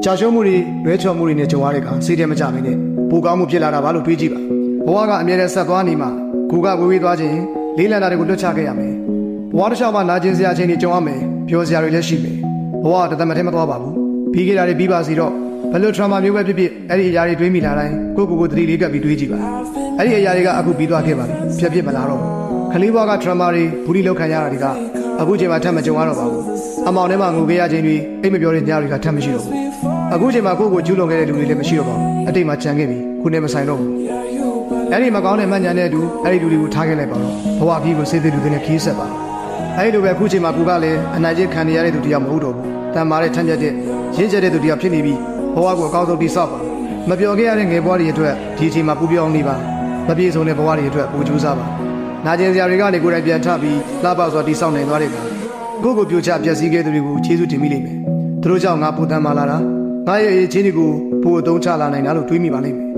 ကြာရှုံးမှုတွေလွဲချော်မှုတွေနဲ့ကြုံရတဲ့အခါစိတ်ထဲမကြမင်းနဲ့ပူကောင်းမှုဖြစ်လာတာပါလို့တွေးကြည့်ပါဘဝကအမြဲတမ်းဆက်သွားနေမှာကိုကဝေးဝေးသွားခြင်းလေးလံတာတွေကိုလွတ်ချခဲ့ရမယ်ဘဝတစ်လျှောက်မှာနာကျင်စရာအချိန်တွေကြုံရမယ်ပြောစရာတွေလည်းရှိမယ်ဘဝတသက်မထဲမသွားပါဘူးပြီးခဲ့တာတွေပြီးပါစီတော့ဘယ်လို trauma မျိုးပဲဖြစ်ဖြစ်အဲ့ဒီအရာတွေတွေးမိလာတိုင်းကိုသတိလေးကပ်ပြီးတွေးကြည့်ပါအဲ့ဒီအရာတွေကအခုပြီးသွားခဲ့ပါပြီဖြစ်မလာတော့ဘူးခလေးဘွားက trauma တွေဘူးလိလောက်ခံရတာတွေကအခုချိန်မှာထပ်မကြုံရတော့ပါဘူးအမောင်ထဲမှာငိုခဲ့ရခြင်းတွေအိမ်မပြောတဲ့ညတွေကထပ်မရှိတော့ဘူးအခုချိန်မှာကိုကျူးလွန်ခဲ့တဲ့လူတွေလည်းမရှိတော့ပါဘူးအတိတ်မှာကြံခဲ့ပြီခုနဲ့မဆိုင်တော့ဘူးအဲ့ဒီမကောင်းတဲ့မှန်ညာတဲ့အတူအဲ့ဒီလူတွေကိုထားခဲ့လိုက်ပါတော့ဘဝကြီးကိုစေးသေးလူတွေနဲ့ခီးဆက်ပါအဲ့ဒီလိုပဲအခုချိန်မှာကိုကလည်းအနိုင်ကျင့်ခံရတဲ့သူတရားမဟုတ်တော့ဘူးတန်မာတဲ့ထမ်းပြတဲ့ရင်းကျက်တဲ့သူတရားဖြစ်နေပြီးဘဝကိုအကောင်းဆုံးတည်ဆောက်ပါမပြောခဲ့ရတဲ့ငယ်ဘဝတွေအတွက်ဒီအချိန်မှာပူပြောင်းနေပါမပြေဆုံးတဲ့ဘဝတွေအတွက်ပူကြိုးစားပါနာကျင်စရာတွေကနေကိုယ်တိုင်ပြန်ထပြီးလှပစွာတည်ဆောက်နိုင်သွားတဲ့အခါကိုပြိုချပျက်စီးခဲ့သူတွေကိုကျေးဇူးတင်မိလိမ့်မယ်သူတို့ကြောင့်ငါပူတမ်းမာလာတာငါရဲ့အရေးချင်းတွေကိုပို့အသုံးချလာနိုင်တာလို့တွေးမိပါလိမ့်မယ်